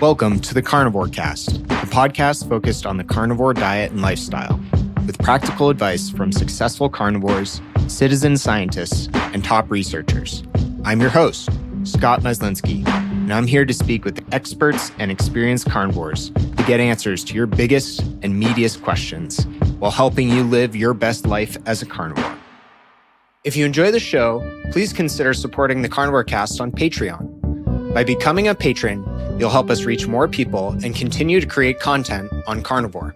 Welcome to the Carnivore Cast, the podcast focused on the carnivore diet and lifestyle, with practical advice from successful carnivores, citizen scientists, and top researchers. I'm your host, Scott Meslinski, and I'm here to speak with experts and experienced carnivores to get answers to your biggest and meatiest questions while helping you live your best life as a carnivore. If you enjoy the show, please consider supporting the Carnivore Cast on Patreon. By becoming a patron, you'll help us reach more people and continue to create content on carnivore.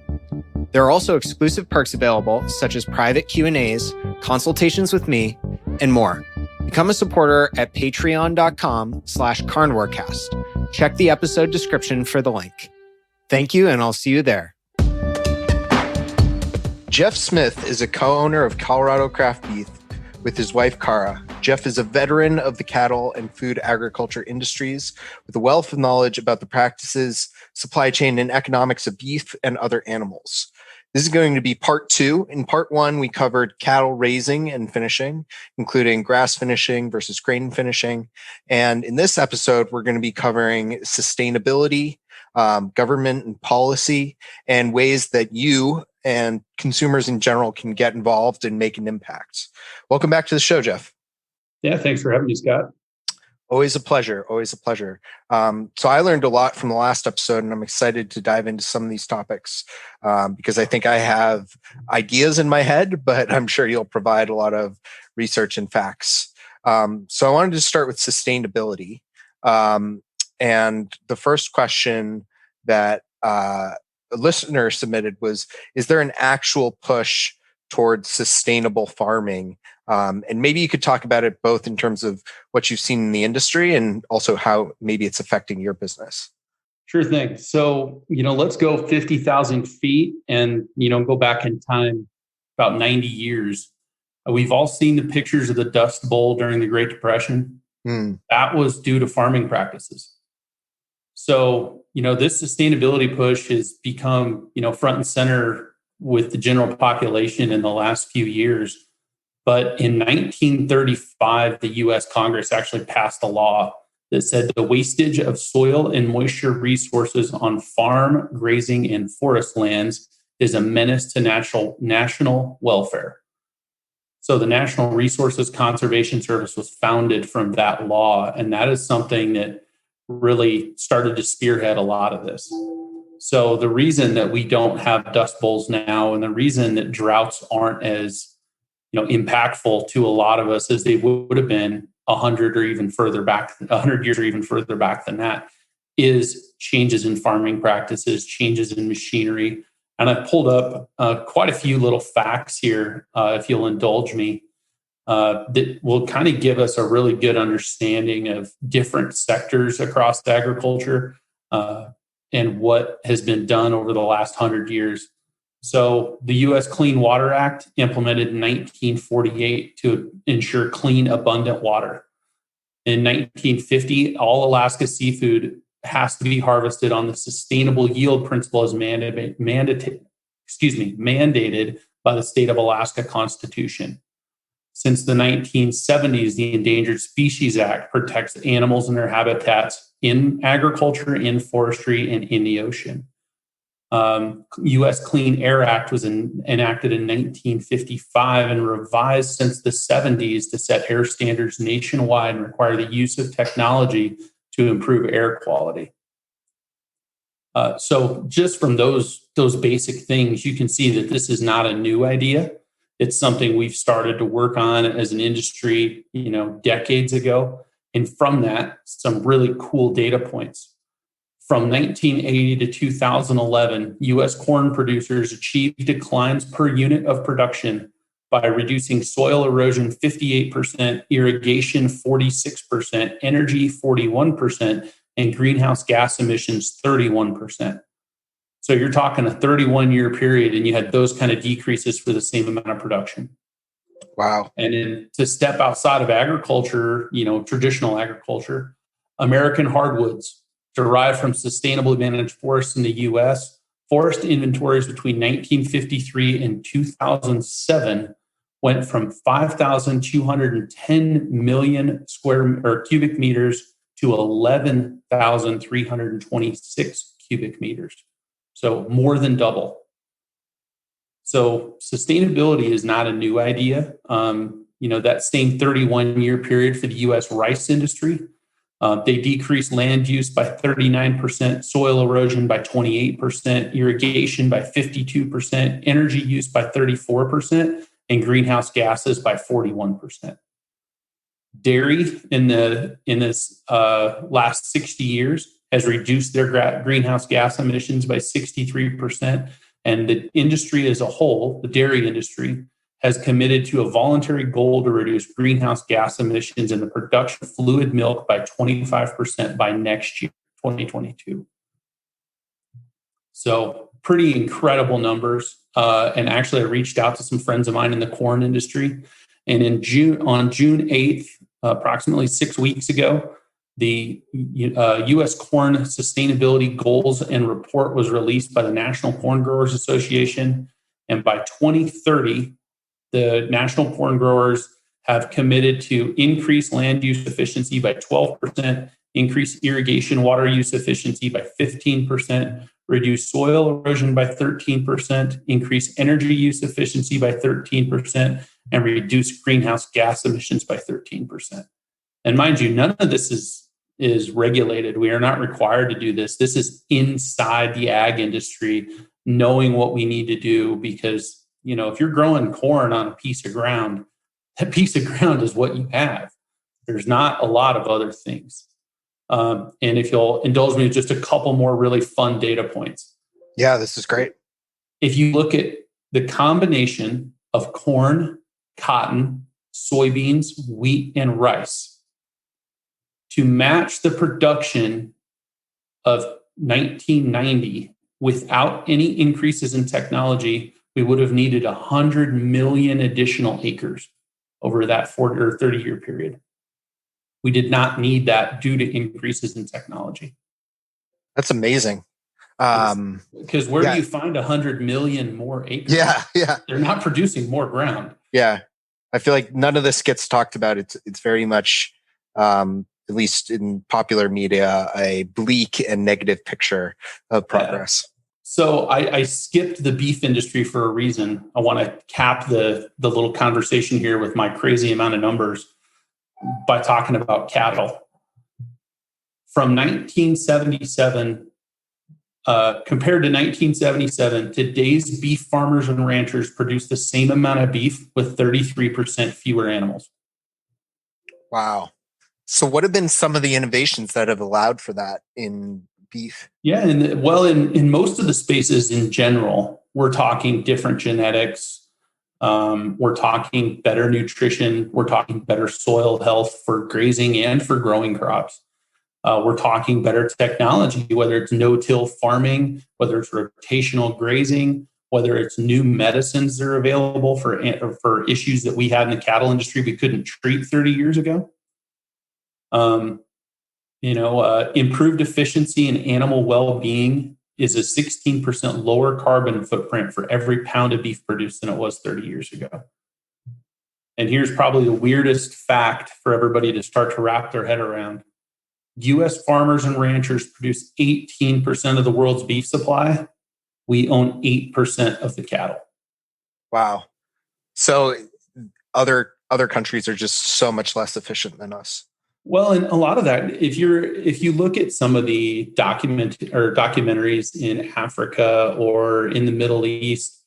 There are also exclusive perks available, such as private Q&As, consultations with me, and more. Become a supporter at patreon.com/carnivorecast. Check the episode description for the link. Thank you, and I'll see you there. Jeff Smith is a co-owner of Colorado Craft Beef with his wife, Cara. Jeff is a veteran of the cattle and food agriculture industries with a wealth of knowledge about the practices, supply chain, and economics of beef and other animals. This is going to be part 2. In part 1, we covered cattle raising and finishing, including grass finishing versus grain finishing. And in this episode, we're going to be covering sustainability, government and policy, and ways that you and consumers in general can get involved and make an impact. Welcome back to the show, Jeff. Yeah, thanks for having me, Scott. Always a pleasure. Always a pleasure. So I learned a lot from the last episode, and I'm excited to dive into some of these topics because I think I have ideas in my head, but I'm sure you'll provide a lot of research and facts. So I wanted to start with sustainability. And the first question that a listener submitted was, is there an actual push towards sustainable farming? And maybe you could talk about it both in terms of what you've seen in the industry and also how maybe it's affecting your business. Sure thing. So, let's go 50,000 feet and, go back in time about 90 years. We've all seen the pictures of the Dust Bowl during the Great Depression. That was due to farming practices. So, this sustainability push has become, front and center with the general population in the last few years. But in 1935, the U.S. Congress actually passed a law that said the wastage of soil and moisture resources on farm, grazing, and forest lands is a menace to national welfare. So the National Resources Conservation Service was founded from that law, and that is something that really started to spearhead a lot of this. So the reason that we don't have dust bowls now, and the reason that droughts aren't as impactful to a lot of us as they would have been 100 years or even further back than that, is changes in farming practices, changes in machinery. And I pulled up quite a few little facts here, if you'll indulge me, that will kind of give us a really good understanding of different sectors across agriculture and what has been done over the last 100 years. So the U.S. Clean Water Act, implemented in 1948 to ensure clean, abundant water. In 1950, all Alaska seafood has to be harvested on the sustainable yield principle as mandated by the state of Alaska Constitution. Since the 1970s, the Endangered Species Act protects animals and their habitats in agriculture, in forestry, and in the ocean. U.S. Clean Air Act was enacted in 1955 and revised since the 70s to set air standards nationwide and require the use of technology to improve air quality. So just from those basic things, you can see that this is not a new idea. It's something we've started to work on as an industry, decades ago. And from that, some really cool data points. From 1980 to 2011, U.S. corn producers achieved declines per unit of production by reducing soil erosion 58%, irrigation 46%, energy 41%, and greenhouse gas emissions 31%. So you're talking a 31-year period, and you had those kind of decreases for the same amount of production. Wow. And then to step outside of agriculture, traditional agriculture, American hardwoods derived from sustainably managed forests in the U.S., forest inventories between 1953 and 2007 went from 5,210 million cubic meters to 11,326 cubic meters. So more than double. So sustainability is not a new idea. That same 31-year period for the U.S. rice industry, they decreased land use by 39%, soil erosion by 28%, irrigation by 52%, energy use by 34%, and greenhouse gases by 41%. Dairy in this last 60 years has reduced their greenhouse gas emissions by 63%. And the industry as a whole, the dairy industry, has committed to a voluntary goal to reduce greenhouse gas emissions in the production of fluid milk by 25% by next year, 2022. So pretty incredible numbers. And actually, I reached out to some friends of mine in the corn industry. And on June 8th, approximately 6 weeks ago, the U.S. Corn Sustainability Goals and Report was released by the National Corn Growers Association. And by 2030, the National Corn Growers have committed to increase land use efficiency by 12%, increase irrigation water use efficiency by 15%, reduce soil erosion by 13%, increase energy use efficiency by 13%, and reduce greenhouse gas emissions by 13%. And mind you, none of this is regulated. We are not required to do this. This is inside the ag industry, knowing what we need to do, because if you're growing corn on a piece of ground, that piece of ground is what you have. There's not a lot of other things. And if you'll indulge me with just a couple more really fun data points. Yeah, this is great. If you look at the combination of corn, cotton, soybeans, wheat, and rice to match the production of 1990 without any increases in technology, we would have needed 100 million additional acres over that 40 or 30-year period. We did not need that due to increases in technology. That's amazing. Because where do you find 100 million more acres? Yeah. They're not producing more ground. Yeah. I feel like none of this gets talked about. It's very much, at least in popular media, a bleak and negative picture of progress. Yeah. So I skipped the beef industry for a reason. I want to cap the little conversation here with my crazy amount of numbers by talking about cattle. From 1977, compared to 1977, today's beef farmers and ranchers produce the same amount of beef with 33% fewer animals. Wow. So what have been some of the innovations that have allowed for that in beef? Yeah, and in most of the spaces in general, we're talking different genetics. We're talking better nutrition. We're talking better soil health for grazing and for growing crops. We're talking better technology, whether it's no-till farming, whether it's rotational grazing, whether it's new medicines that are available for issues that we had in the cattle industry we couldn't treat 30 years ago. Improved efficiency and animal well-being is a 16% lower carbon footprint for every pound of beef produced than it was 30 years ago. And here's probably the weirdest fact for everybody to start to wrap their head around. U.S. farmers and ranchers produce 18% of the world's beef supply. We own 8% of the cattle. Wow. So other countries are just so much less efficient than us. Well, and a lot of that, if you look at some of the documentaries in Africa or in the Middle East,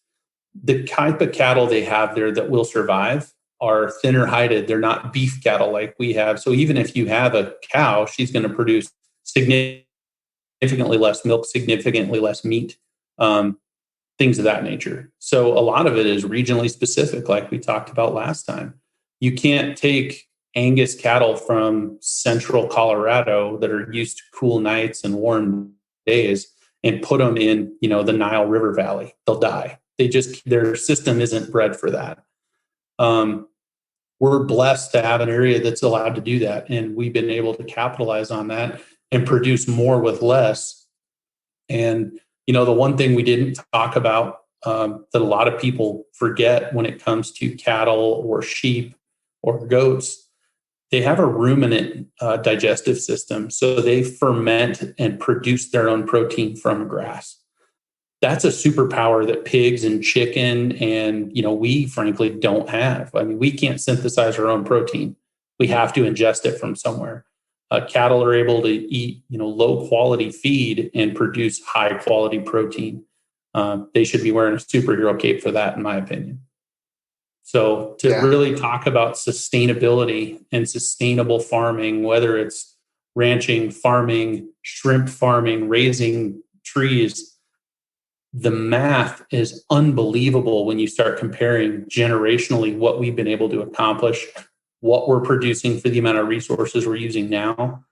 the type of cattle they have there that will survive are thinner hided. They're not beef cattle like we have. So even if you have a cow, she's going to produce significantly less milk, significantly less meat, things of that nature. So a lot of it is regionally specific, like we talked about last time. You can't take Angus cattle from central Colorado that are used to cool nights and warm days and put them in, the Nile River Valley. They'll die. Their system isn't bred for that. We're blessed to have an area that's allowed to do that. And we've been able to capitalize on that and produce more with less. And, the one thing we didn't talk about that a lot of people forget when it comes to cattle or sheep or goats, they have a ruminant digestive system. So they ferment and produce their own protein from grass. That's a superpower that pigs and chicken and, we frankly don't have. I mean, we can't synthesize our own protein. We have to ingest it from somewhere. Cattle are able to eat, low quality feed and produce high quality protein. They should be wearing a superhero cape for that, in my opinion. So to really talk about sustainability and sustainable farming, whether it's ranching, farming, shrimp farming, raising trees, the math is unbelievable when you start comparing generationally what we've been able to accomplish, what we're producing for the amount of resources we're using now.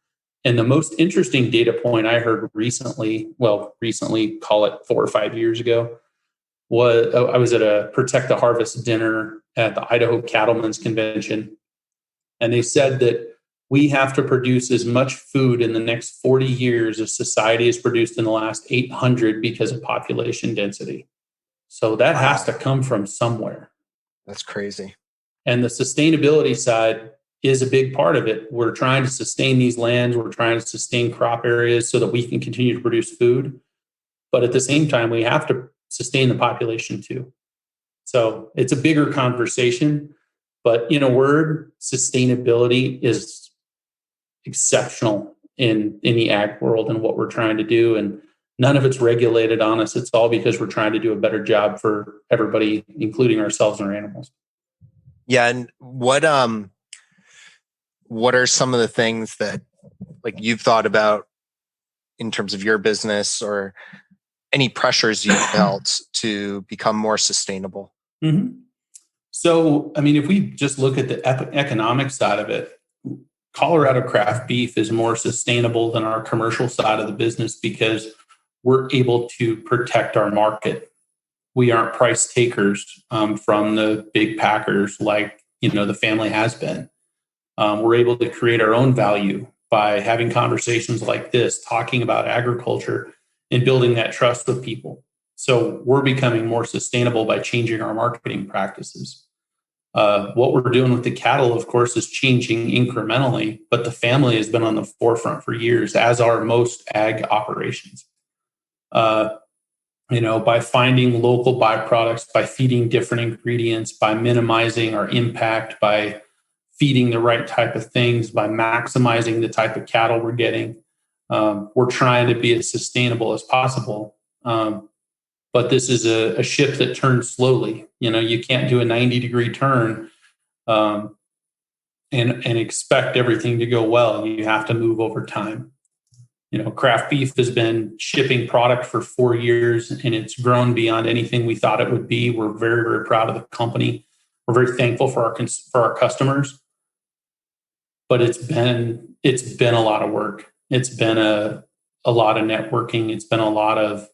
And the most interesting data point I heard recently, call it 4 or 5 years ago, was I was at a Protect the Harvest dinner at the Idaho Cattlemen's Convention. And they said that we have to produce as much food in the next 40 years as society has produced in the last 800 because of population density. So that has to come from somewhere. That's crazy. And the sustainability side is a big part of it. We're trying to sustain these lands. We're trying to sustain crop areas so that we can continue to produce food. But at the same time, we have to sustain the population too. So it's a bigger conversation. But in a word, sustainability is exceptional in the ag world and what we're trying to do. And none of it's regulated on us. It's all because we're trying to do a better job for everybody, including ourselves and our animals. Yeah. And what are some of the things that you've thought about in terms of your business, or any pressures you felt to become more sustainable? Mm-hmm. So, if we just look at the economic side of it, Colorado craft beef is more sustainable than our commercial side of the business because we're able to protect our market. We aren't price takers from the big packers like, the family has been. We're able to create our own value by having conversations like this, talking about agriculture and building that trust with people. So we're becoming more sustainable by changing our marketing practices. What we're doing with the cattle, of course, is changing incrementally, but the family has been on the forefront for years, as are most ag operations. By finding local byproducts, by feeding different ingredients, by minimizing our impact, by feeding the right type of things, by maximizing the type of cattle we're getting, we're trying to be as sustainable as possible. But this is a ship that turns slowly. You can't do a 90-degree turn and expect everything to go well. You have to move over time. Craft beef has been shipping product for 4 years, and it's grown beyond anything we thought it would be. We're very, very proud of the company. We're very thankful for our customers. But it's been a lot of work. It's been a lot of networking. It's been a lot of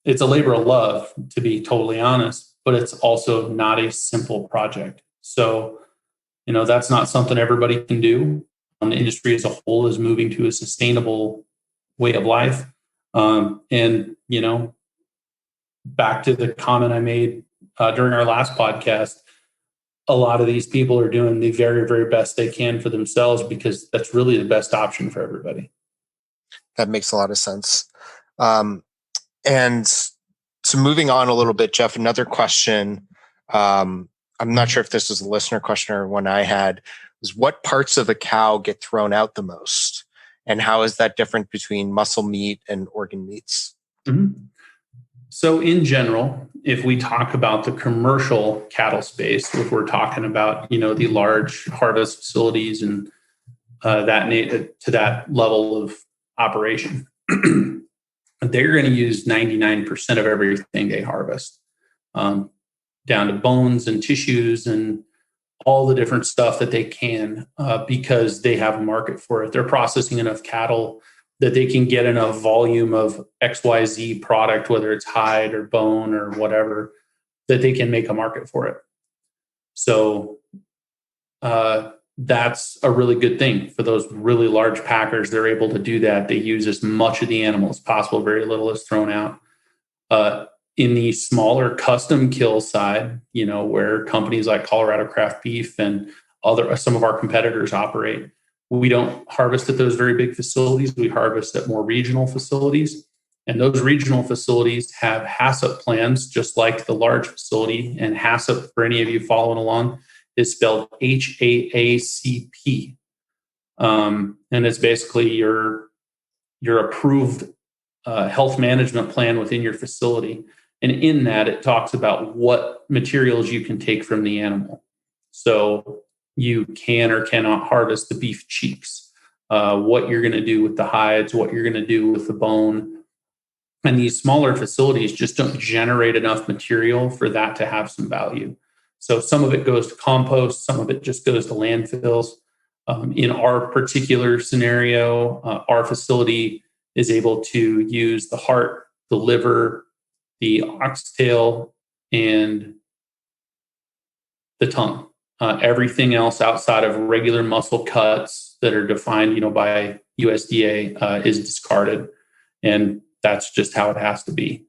it's a labor of love, to be totally honest, but it's also not a simple project. So, that's not something everybody can do. The industry as a whole is moving to a sustainable way of life. And, back to the comment I made during our last podcast, a lot of these people are doing the very, very best they can for themselves because that's really the best option for everybody. That makes a lot of sense. And so moving on a little bit, Jeff, another question. I'm not sure if this was a listener question or one I had, was what parts of a cow get thrown out the most? And how is that different between muscle meat and organ meats? Mm-hmm. So in general, if we talk about the commercial cattle space, if we're talking about, the large harvest facilities and to that level of operation, they're going to use 99% of everything they harvest, down to bones and tissues and all the different stuff that they can, because they have a market for it. They're processing enough cattle that they can get enough volume of XYZ product, whether it's hide or bone or whatever, that they can make a market for it. So that's a really good thing for those really large packers. They're able to do that. They use as much of the animal as possible. Very little is thrown out. In the smaller custom kill side, where companies like Colorado Craft Beef and some of our competitors operate. We don't harvest at those very big facilities. We harvest at more regional facilities. And those regional facilities have HACCP plans, just like the large facility. And HACCP, for any of you following along, is spelled HAACP. And it's basically your approved health management plan within your facility. And in that, it talks about what materials you can take from the animal. So you can or cannot harvest the beef cheeks, what you're going to do with the hides, what you're going to do with the bone. And these smaller facilities just don't generate enough material for that to have some value. So some of it goes to compost, some of it just goes to landfills. In our particular scenario, our facility is able to use the heart, the liver, the oxtail, and the tongue. Everything else outside of regular muscle cuts that are defined, by USDA is discarded, and that's just how it has to be.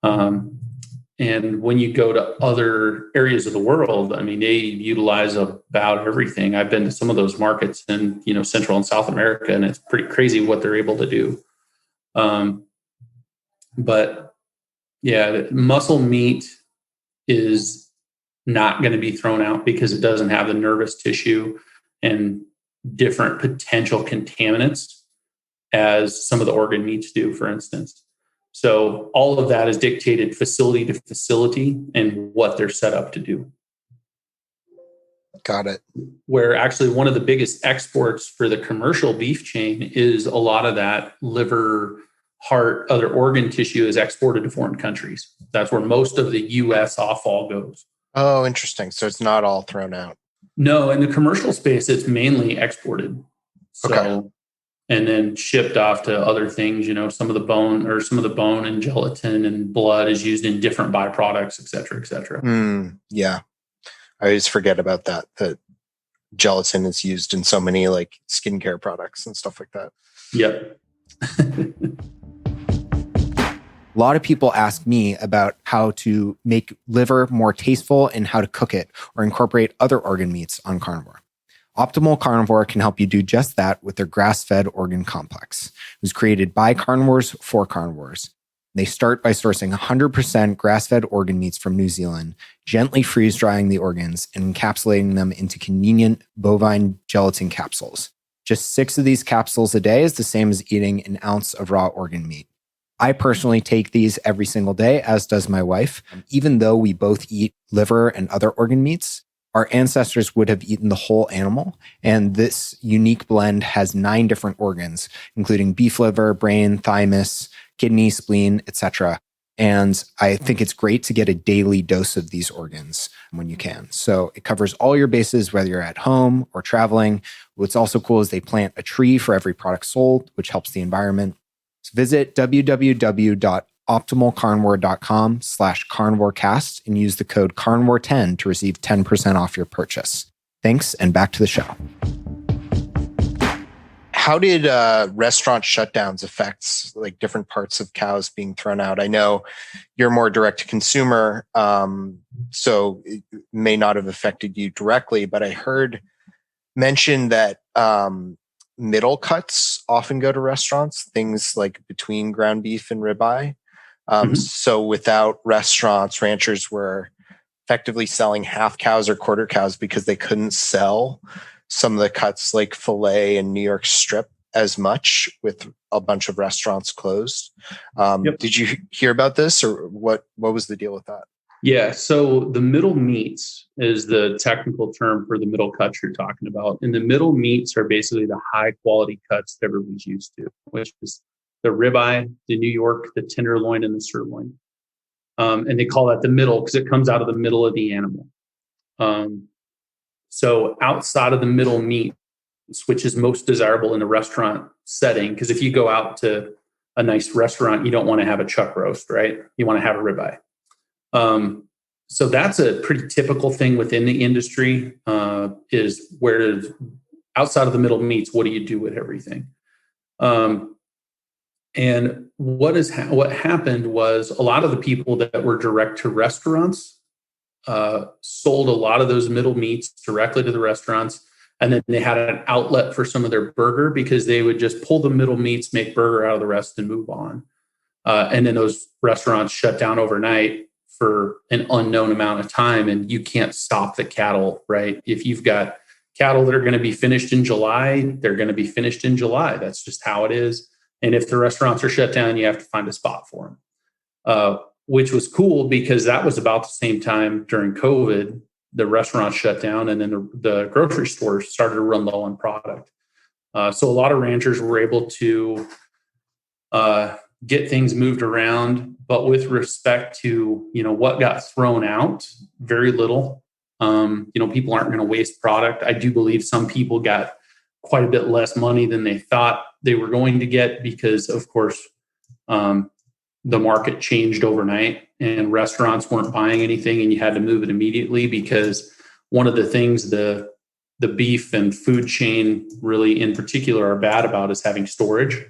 And when you go to other areas of the world, I mean, they utilize about everything. I've been to some of those markets in, Central and South America, and it's pretty crazy what they're able to do. But yeah, muscle meat is not going to be thrown out because it doesn't have the nervous tissue and different potential contaminants as some of the organ meats do, for instance. So all of that is dictated facility to facility and what they're set up to do. Got it. Where actually one of the biggest exports for the commercial beef chain is a lot of that liver, heart, other organ tissue is exported to foreign countries. That's where most of the U.S. offal goes. Oh, interesting. So it's not all thrown out. No, in the commercial space, it's mainly exported. So, okay. And then shipped off to other things, some of the bone and gelatin and blood is used in different byproducts, et cetera, et cetera. Yeah. I always forget about that gelatin is used in so many like skincare products and stuff like that. Yep. A lot of people ask me about how to make liver more tasteful and how to cook it or incorporate other organ meats on carnivore. Optimal Carnivore can help you do just that with their grass-fed organ complex. It was created by carnivores for carnivores. They start by sourcing 100% grass-fed organ meats from New Zealand, gently freeze-drying the organs and encapsulating them into convenient bovine gelatin capsules. Just 6 of these capsules a day is the same as eating an ounce of raw organ meat. I personally take these every single day, as does my wife. Even though we both eat liver and other organ meats, our ancestors would have eaten the whole animal, and this unique blend has 9 different organs, including beef liver, brain, thymus, kidney, spleen, etc. And I think it's great to get a daily dose of these organs when you can. So it covers all your bases, whether you're at home or traveling. What's also cool is they plant a tree for every product sold, which helps the environment. So visit www.optimalcarnivore.com/carnivorecast and use the code carnivore10 to receive 10% off your purchase. Thanks, and back to the show. How did restaurant shutdowns affect like different parts of cows being thrown out? I know you're more direct to consumer, so it may not have affected you directly, but I heard mention that middle cuts often go to restaurants, things like between ground beef and ribeye. So without restaurants, ranchers were effectively selling half cows or quarter cows because they couldn't sell some of the cuts like filet and New York strip as much with a bunch of restaurants closed. Did you hear about this, or what was the deal with that? Yeah. So the middle meats is the technical term for the middle cuts you're talking about. And the middle meats are basically the high quality cuts that everybody's used to, which is the ribeye, the New York, the tenderloin, and the sirloin. And they call that the middle because it comes out of the middle of the animal. So outside of the middle meat, which is most desirable in a restaurant setting, because if you go out to a nice restaurant, you don't want to have a chuck roast, right? You want to have a ribeye. So that's a pretty typical thing within the industry, is outside of the middle meats, what do you do with everything? And what happened was a lot of the people that were direct to restaurants sold a lot of those middle meats directly to the restaurants. And then they had an outlet for some of their burger because they would just pull the middle meats, make burger out of the rest, and move on. And then those restaurants shut down overnight for an unknown amount of time. And you can't stop the cattle, right? If you've got cattle that are going to be finished in July, they're going to be finished in July. That's just how it is. And if the restaurants are shut down, you have to find a spot for them, which was cool because that was about the same time during COVID. The restaurants shut down and then the grocery stores started to run low on product. So a lot of ranchers were able to get things moved around, but with respect to, what got thrown out, very little. People aren't going to waste product. I do believe some people got quite a bit less money than they thought they were going to get because, of course, the market changed overnight and restaurants weren't buying anything and you had to move it immediately because one of the things the beef and food chain really in particular are bad about is having storage.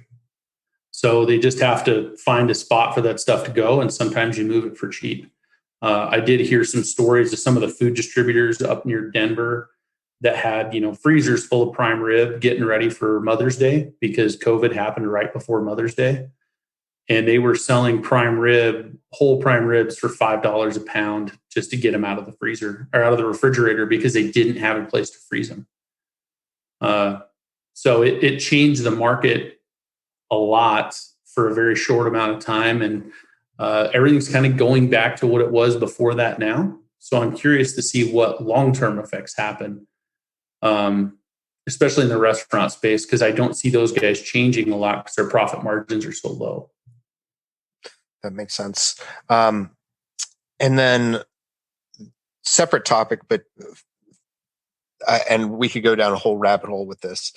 So they just have to find a spot for that stuff to go. And sometimes you move it for cheap. I did hear some stories of some of the food distributors up near Denver that had, freezers full of prime rib getting ready for Mother's Day because COVID happened right before Mother's Day. And they were selling whole prime ribs for $5 a pound just to get them out of the freezer or out of the refrigerator because they didn't have a place to freeze them. So it changed the market a lot for a very short amount of time. And everything's kind of going back to what it was before that now. So I'm curious to see what long-term effects happen, especially in the restaurant space, because I don't see those guys changing a lot because their profit margins are so low. That makes sense. And then separate topic, but and we could go down a whole rabbit hole with this.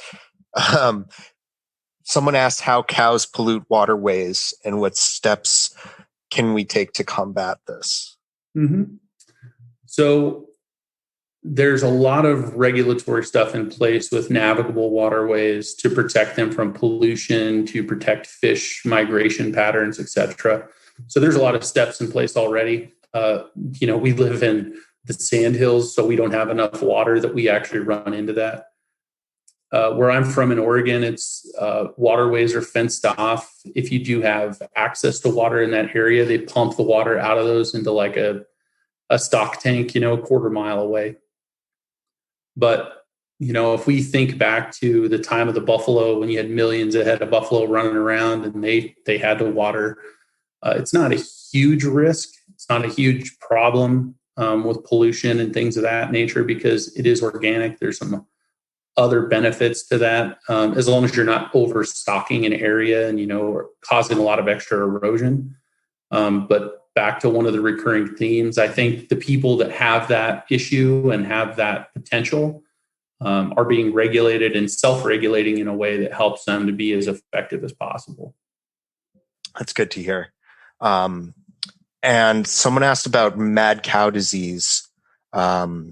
Someone asked how cows pollute waterways and what steps can we take to combat this? Mm-hmm. So there's a lot of regulatory stuff in place with navigable waterways to protect them from pollution, to protect fish migration patterns, et cetera. So there's a lot of steps in place already. We live in the sandhills, so we don't have enough water that we actually run into that. Where I'm from in Oregon, it's waterways are fenced off. If you do have access to water in that area, they pump the water out of those into like a stock tank, a quarter mile away. But, if we think back to the time of the buffalo, when you had millions of head of buffalo running around and they had to water, it's not a huge risk. It's not a huge problem with pollution and things of that nature because it is organic. There's some other benefits to that, as long as you're not overstocking an area and, or causing a lot of extra erosion. But back to one of the recurring themes, I think the people that have that issue and have that potential are being regulated and self-regulating in a way that helps them to be as effective as possible. That's good to hear. And someone asked about mad cow disease. I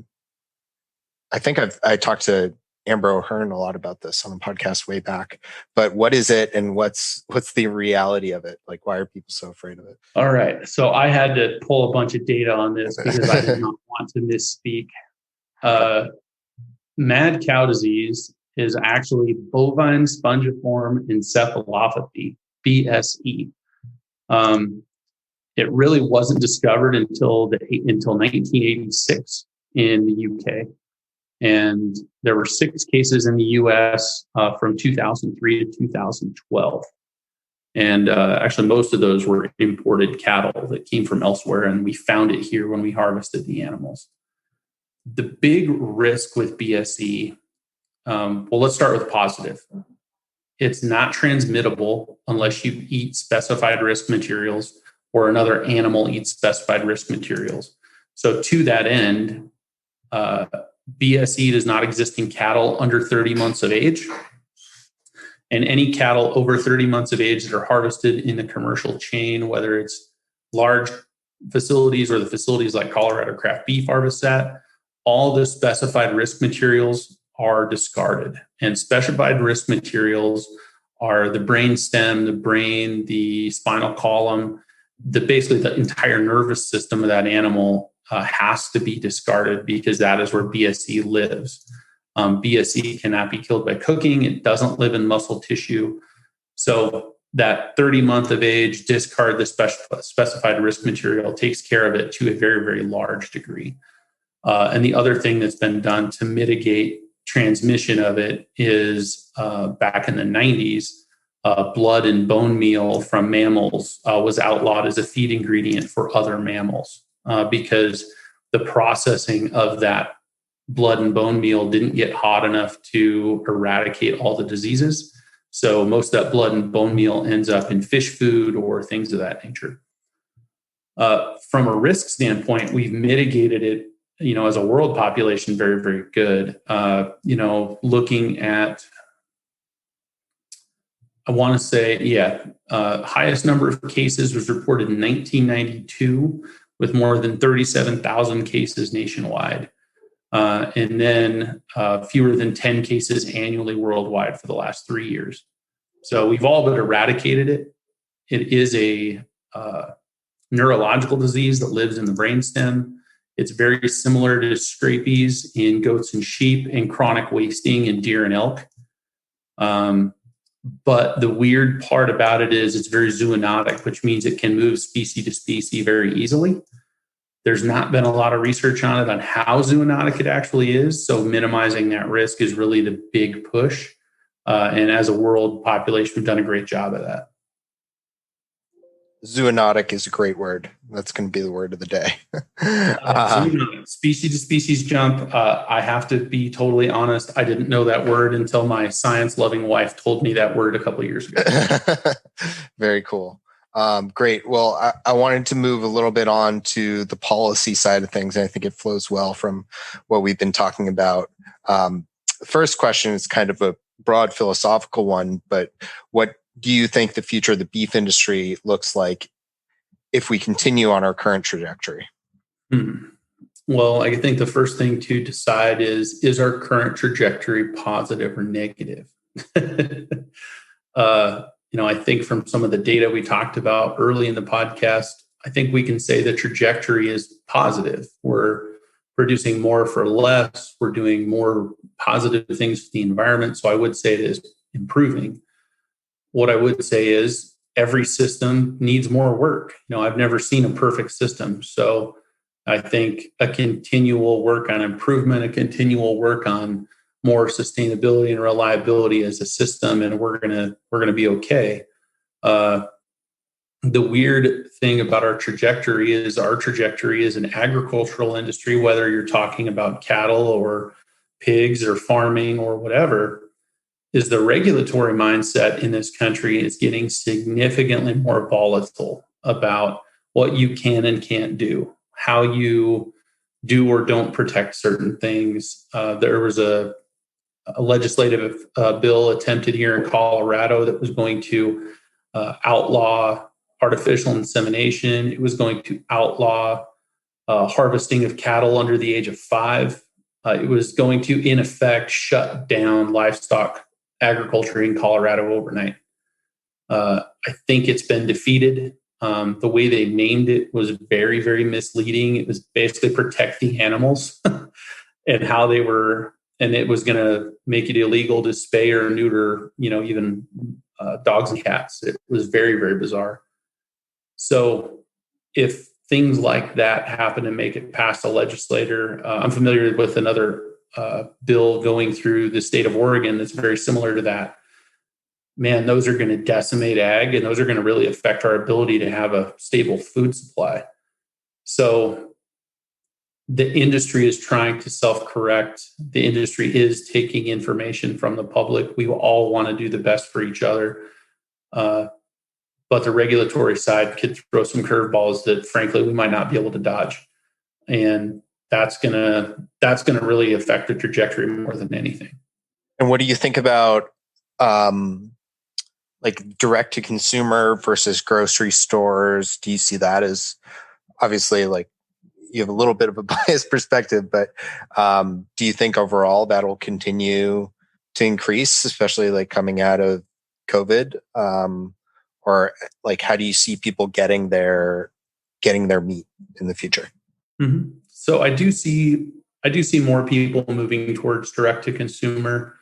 think I talked to Amber O'Hearn a lot about this on a podcast way back, but what is it and what's the reality of it? Like, why are people so afraid of it? All right. So I had to pull a bunch of data on this because I did not want to misspeak. Mad cow disease is actually bovine spongiform encephalopathy, BSE. It really wasn't discovered until 1986 in the UK. And there were 6 cases in the US from 2003 to 2012. And actually, most of those were imported cattle that came from elsewhere. And we found it here when we harvested the animals. The big risk with BSE, let's start with positive. It's not transmittable unless you eat specified risk materials or another animal eats specified risk materials. So to that end, BSE does not exist in cattle under 30 months of age. And any cattle over 30 months of age that are harvested in the commercial chain, whether it's large facilities or the facilities like Colorado Craft Beef harvests at, all the specified risk materials are discarded. And specified risk materials are the brain stem, the brain, the spinal column, basically the entire nervous system of that animal has to be discarded because that is where BSE lives. BSE cannot be killed by cooking. It doesn't live in muscle tissue. So that 30 month of age, discard the specified risk material takes care of it to a very, very large degree. And the other thing that's been done to mitigate transmission of it is back in the 90s, blood and bone meal from mammals was outlawed as a feed ingredient for other mammals because the processing of that blood and bone meal didn't get hot enough to eradicate all the diseases. So most of that blood and bone meal ends up in fish food or things of that nature. From a risk standpoint, we've mitigated it, as a world population, very, very good. Looking at, I want to say, highest number of cases was reported in 1992 with more than 37,000 cases nationwide. And then fewer than 10 cases annually worldwide for the last 3 years. So we've all but eradicated it. It is a neurological disease that lives in the brainstem. It's very similar to scabies in goats and sheep and chronic wasting in deer and elk. But the weird part about it is it's very zoonotic, which means it can move species to species very easily. There's not been a lot of research on it on how zoonotic it actually is. So minimizing that risk is really the big push. And as a world population, we've done a great job of that. Zoonotic is a great word. That's going to be the word of the day. Species to species jump. I have to be totally honest. I didn't know that word until my science-loving wife told me that word a couple of years ago. Very cool. Great. Well, I wanted to move a little bit on to the policy side of things, and I think it flows well from what we've been talking about. The first question is kind of a broad philosophical one, but what do you think the future of the beef industry looks like if we continue on our current trajectory? Well, I think the first thing to decide is our current trajectory positive or negative? I think from some of the data we talked about early in the podcast, I think we can say the trajectory is positive. We're producing more for less. We're doing more positive things for the environment. So I would say it is improving. What I would say is every system needs more work. I've never seen a perfect system. So I think a continual work on improvement, a continual work on more sustainability and reliability as a system, and we're gonna be okay. The weird thing about our trajectory is an agricultural industry, whether you're talking about cattle or pigs or farming or whatever, is the regulatory mindset in this country is getting significantly more volatile about what you can and can't do, how you do or don't protect certain things. There was a legislative bill attempted here in Colorado that was going to outlaw artificial insemination. It was going to outlaw harvesting of cattle under the age of 5. It was going to, in effect, shut down livestock agriculture in Colorado overnight. I think it's been defeated. The way they named it was very, very misleading. It was basically protect the animals and how they were, and it was going to make it illegal to spay or neuter, even dogs and cats. It was very, very bizarre. So if things like that happen to make it past a legislator, I'm familiar with another bill going through the state of Oregon that's very similar to that. Man, those are going to decimate ag, and those are going to really affect our ability to have a stable food supply. So the industry is trying to self-correct. The industry is taking information from the public. We all want to do the best for each other. But the regulatory side could throw some curveballs that, frankly, we might not be able to dodge. And that's gonna really affect the trajectory more than anything. And what do you think about like direct to consumer versus grocery stores? Do you see that as, obviously, like, you have a little bit of a biased perspective, but do you think overall that'll continue to increase, especially like coming out of COVID? Or like, how do you see people getting their meat in the future? So I do see more people moving towards direct to consumer,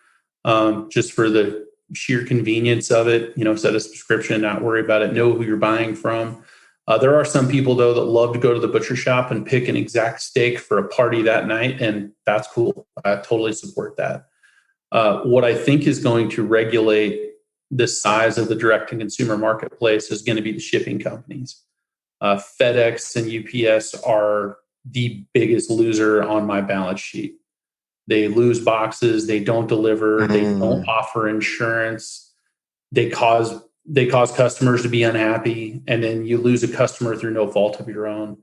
just for the sheer convenience of it. Set a subscription, not worry about it, know who you're buying from. There are some people though that love to go to the butcher shop and pick an exact steak for a party that night, and that's cool. I totally support that. What I think is going to regulate the size of the direct to consumer marketplace is going to be the shipping companies. FedEx and UPS are the biggest loser on my balance sheet. They lose boxes, they don't deliver, they don't offer insurance, they cause customers to be unhappy, and then you lose a customer through no fault of your own.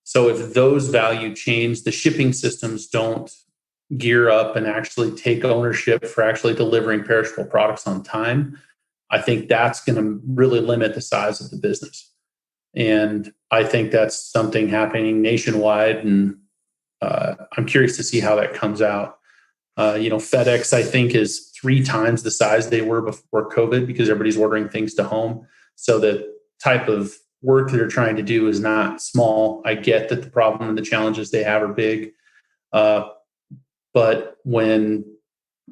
So if those value chains, the shipping systems don't gear up and actually take ownership for actually delivering perishable products on time, I think that's going to really limit the size of the business. And I think that's something happening nationwide. And I'm curious to see how that comes out. FedEx, I think, is 3 times the size they were before COVID because everybody's ordering things to home. So the type of work they're trying to do is not small. I get that the problem and the challenges they have are big. But when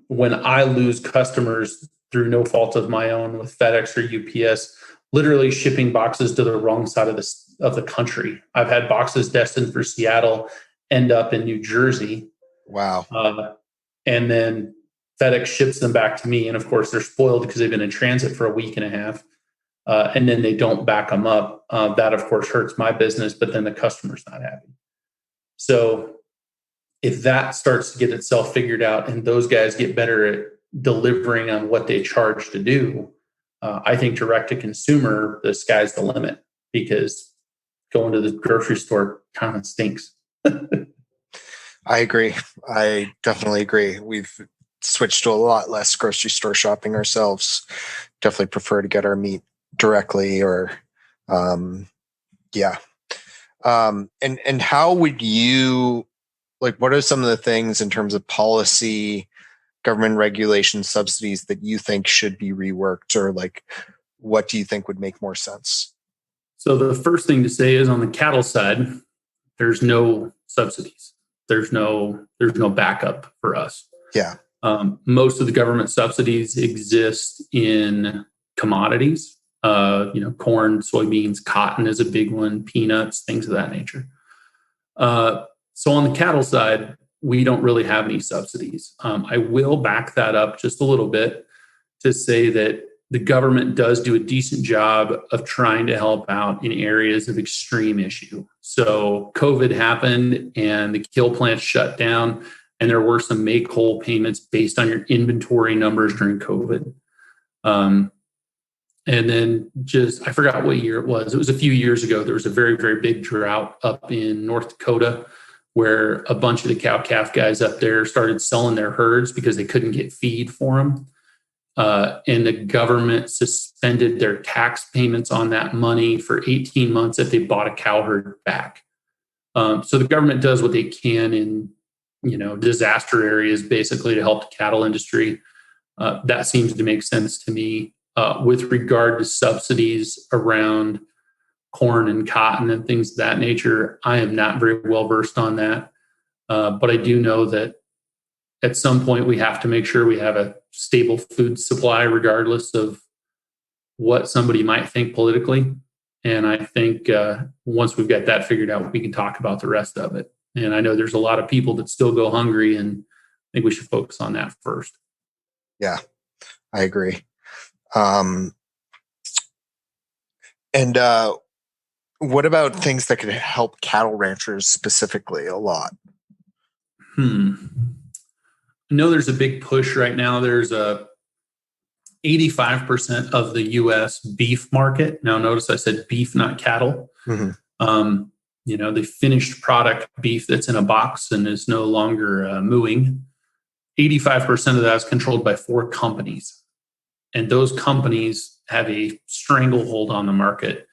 I lose customers through no fault of my own with FedEx or UPS, literally shipping boxes to the wrong side of the country. I've had boxes destined for Seattle end up in New Jersey. Wow. And then FedEx ships them back to me. And of course, they're spoiled because they've been in transit for a week and a half. And then they don't back them up. That, of course, hurts my business, but then the customer's not happy. So if that starts to get itself figured out and those guys get better at delivering on what they charge to do, I think direct to consumer, the sky's the limit, because going to the grocery store kind of stinks. I agree. I definitely agree. We've switched to a lot less grocery store shopping ourselves. Definitely prefer to get our meat directly or, And how would you, what are some of the things in terms of policy, government regulation, subsidies that you think should be reworked, or what do you think would make more sense? So the first thing to say is on the cattle side, there's no subsidies. There's no backup for us. Yeah. Most of the government subsidies exist in commodities, corn, soybeans, cotton is a big one, peanuts, things of that nature. So on the cattle side, we don't really have any subsidies. I will back that up just a little bit to say that the government does do a decent job of trying to help out in areas of extreme issue. So COVID happened and the kill plants shut down, and there were some make whole payments based on your inventory numbers during COVID. And then I forgot what year it was. It was a few years ago. There was a very, very big drought up in North Dakota where a bunch of the cow-calf guys up there started selling their herds because they couldn't get feed for them. And the government suspended their tax payments on that money for 18 months if they bought a cow herd back. So the government does what they can in, disaster areas, basically to help the cattle industry. That seems to make sense to me. With regard to subsidies around corn and cotton and things of that nature, I am not very well versed on that. But I do know that at some point we have to make sure we have a stable food supply, regardless of what somebody might think politically. And I think once we've got that figured out, we can talk about the rest of it. And I know there's a lot of people that still go hungry, and I think we should focus on that first. Yeah, I agree. What about things that could help cattle ranchers specifically a lot? I know there's a big push right now. There's 85% of the U.S. beef market. Now, notice I said beef, not cattle. Mm-hmm. The finished product beef that's in a box and is no longer mooing. 85% of that is controlled by 4 companies. And those companies have a stranglehold on the market.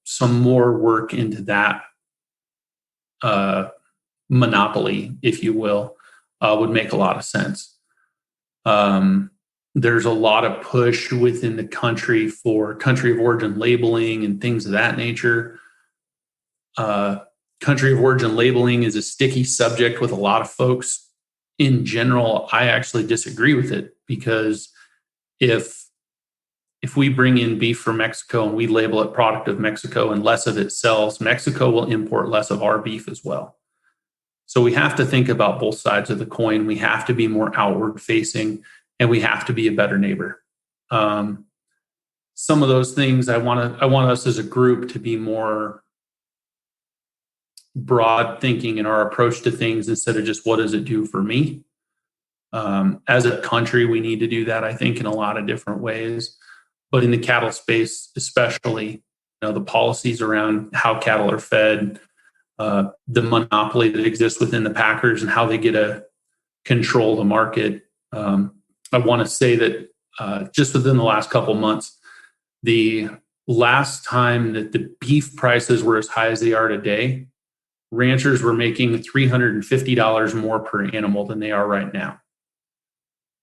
Some more work into that monopoly, if you will, would make a lot of sense. There's a lot of push within the country for country of origin labeling and things of that nature. country of origin labeling is a sticky subject with a lot of folks. In general, I actually disagree with it, because if we bring in beef from Mexico and we label it product of Mexico and less of it sells, Mexico will import less of our beef as well. So we have to think about both sides of the coin. We have to be more outward facing, and we have to be a better neighbor. Some of those things I want us as a group to be more broad thinking in our approach to things, instead of just what does it do for me. As a country, we need to do that, I think, in a lot of different ways. But in the cattle space, especially, the policies around how cattle are fed, the monopoly that exists within the packers and how they get to control the market. I want to say that just within the last couple months, the last time that the beef prices were as high as they are today, ranchers were making $350 more per animal than they are right now.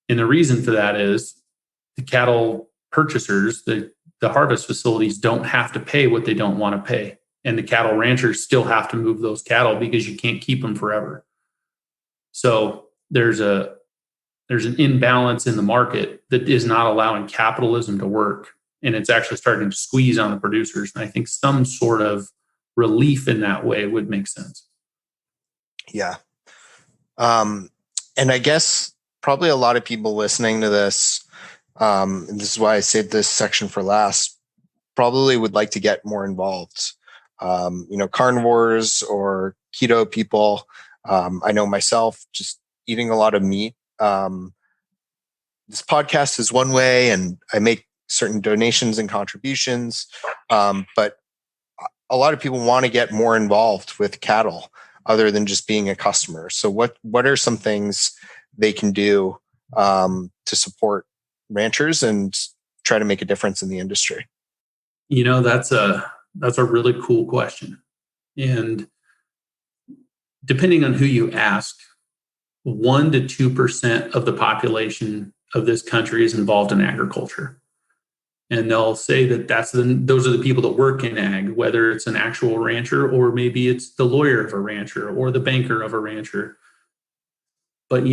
And the reason for that is the cattle purchasers, the harvest facilities, don't have to pay what they don't want to pay. And the cattle ranchers still have to move those cattle because you can't keep them forever. So there's an imbalance in the market that is not allowing capitalism to work. And it's actually starting to squeeze on the producers. And I think some sort of relief in that way would make sense. Yeah. And I guess probably a lot of people listening to this, and this is why I saved this section for last, probably would like to get more involved. Carnivores or keto people. I know myself, just eating a lot of meat. This podcast is one way, and I make certain donations and contributions. But a lot of people want to get more involved with cattle other than just being a customer. So what are some things they can do to support ranchers and try to make a difference in the industry? That's a really cool question. And depending on who you ask, 1% to 2% of the population of this country is involved in agriculture. And they'll say that those are the people that work in ag, whether it's an actual rancher or maybe it's the lawyer of a rancher or the banker of a rancher. But,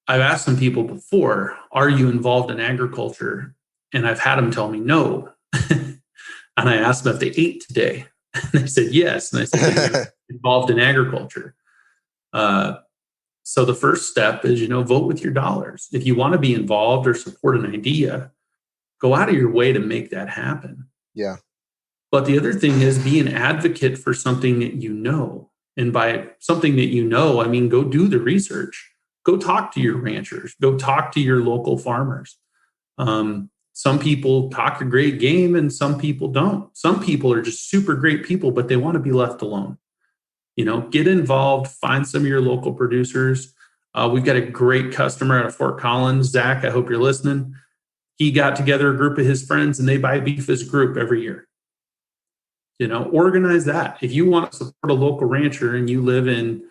I've asked some people before, are you involved in agriculture? And I've had them tell me no. And I asked them if they ate today. And they said yes. And I said, they're involved in agriculture. So the first step is, vote with your dollars. If you want to be involved or support an idea, go out of your way to make that happen. Yeah. But the other thing is be an advocate for something that you know. And by something that you know, I mean, go do the research. Go talk to your ranchers. Go talk to your local farmers. Some people talk a great game and some people don't. Some people are just super great people, but they want to be left alone. Get involved, find some of your local producers. We've got a great customer out of Fort Collins, Zach. I hope you're listening. He got together a group of his friends and they buy beef as a group every year. Organize that. If you want to support a local rancher and you live in,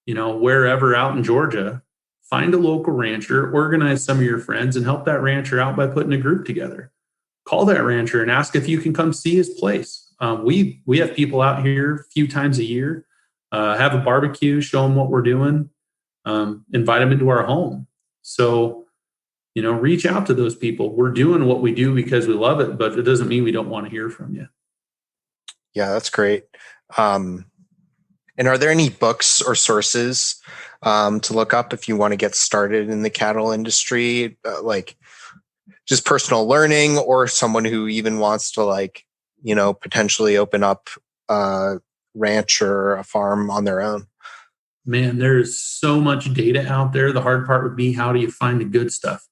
wherever out in Georgia, find a local rancher, organize some of your friends and help that rancher out by putting a group together. Call that rancher and ask if you can come see his place. We have people out here a few times a year, have a barbecue, show them what we're doing, invite them into our home. So, reach out to those people. We're doing what we do because we love it, but it doesn't mean we don't want to hear from you. Yeah, that's great. And are there any books or sources to look up if you want to get started in the cattle industry, like just personal learning, or someone who even wants to potentially open up a ranch or a farm on their own? Man, there's so much data out there. The hard part would be, how do you find the good stuff?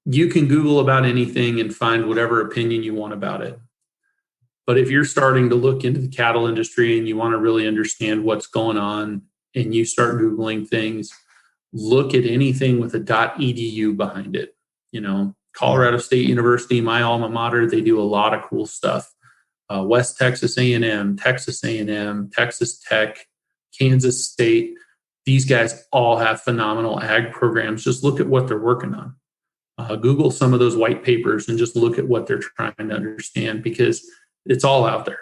You can Google about anything and find whatever opinion you want about it. But if you're starting to look into the cattle industry and you want to really understand what's going on and you start Googling things, look at anything with a .edu behind it. Colorado State University, my alma mater, they do a lot of cool stuff. West Texas A&M, Texas A&M, Texas Tech, Kansas State. These guys all have phenomenal ag programs. Just look at what they're working on. Google some of those white papers and just look at what they're trying to understand, because it's all out there.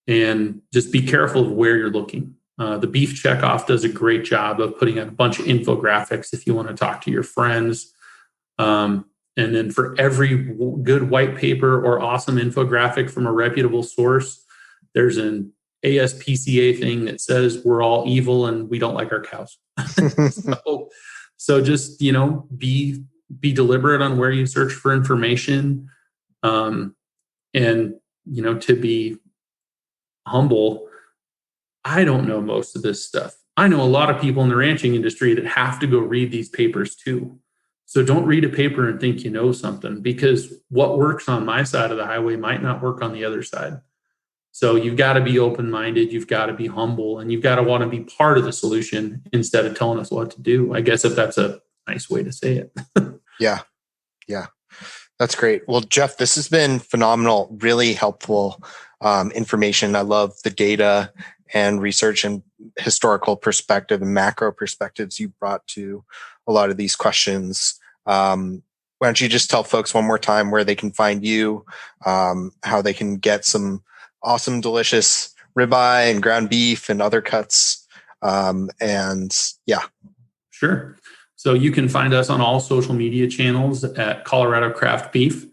and just be careful of where you're looking. The Beef Checkoff does a great job of putting out a bunch of infographics if you want to talk to your friends. And then for every good white paper or awesome infographic from a reputable source, there's an ASPCA thing that says we're all evil and we don't like our cows. So just, be deliberate on where you search for information, and, to be humble. I don't know most of this stuff. I know a lot of people in the ranching industry that have to go read these papers too. So don't read a paper and think you know something, because what works on my side of the highway might not work on the other side. So you've got to be open-minded, you've got to be humble, and you've got to want to be part of the solution instead of telling us what to do. I guess if that's a nice way to say it. Yeah. That's great. Well, Jeff, this has been phenomenal, really helpful information. I love the data and research and historical perspective and macro perspectives you brought to a lot of these questions. Why don't you just tell folks one more time where they can find you, how they can get some awesome, delicious ribeye and ground beef and other cuts. Sure. So you can find us on all social media channels at Colorado Craft Beef.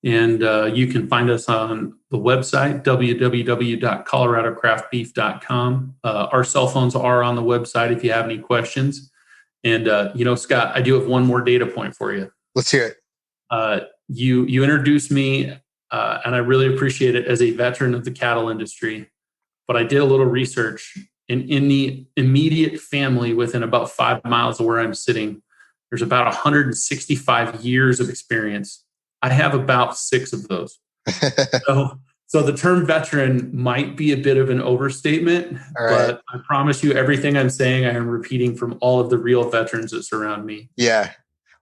And you can find us on the website, www.coloradocraftbeef.com. Our cell phones are on the website if you have any questions. And, Scott, I do have one more data point for you. Let's hear it. You introduced me, and I really appreciate it, as a veteran of the cattle industry. But I did a little research. And in the immediate family within about 5 miles of where I'm sitting, there's about 165 years of experience. I have about 6 of those. So the term veteran might be a bit of an overstatement, but I promise you everything I'm saying, I am repeating from all of the real veterans that surround me. Yeah.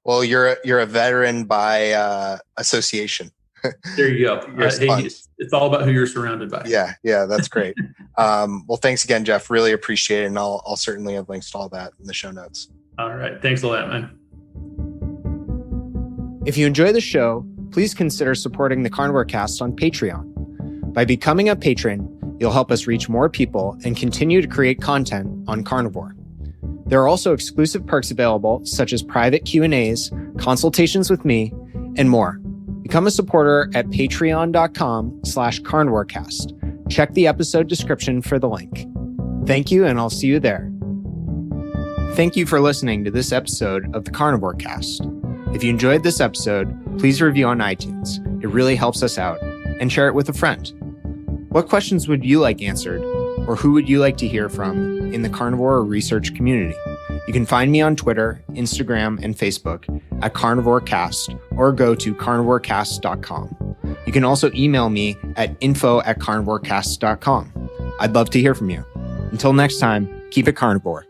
Well, you're a veteran by association. There you go. It's all about who you're surrounded by. Yeah, that's great. Well, thanks again, Jeff. Really appreciate it. And I'll certainly have links to all that in the show notes. All right. Thanks a lot, man. If you enjoy the show, please consider supporting the Carnivore Cast on Patreon. By becoming a patron, you'll help us reach more people and continue to create content on carnivore. There are also exclusive perks available, such as private Q&As, consultations with me, and more. Become a supporter at patreon.com/carnivorecast. Check the episode description for the link. Thank you, and I'll see you there. Thank you for listening to this episode of the Carnivore Cast. If you enjoyed this episode, please review on iTunes. It really helps us out. And share it with a friend. What questions would you like answered, or who would you like to hear from in the carnivore research community? You can find me on Twitter, Instagram, and Facebook at CarnivoreCast, or go to carnivorecast.com. You can also email me at info@carnivorecast.com. I'd love to hear from you. Until next time, keep it carnivore.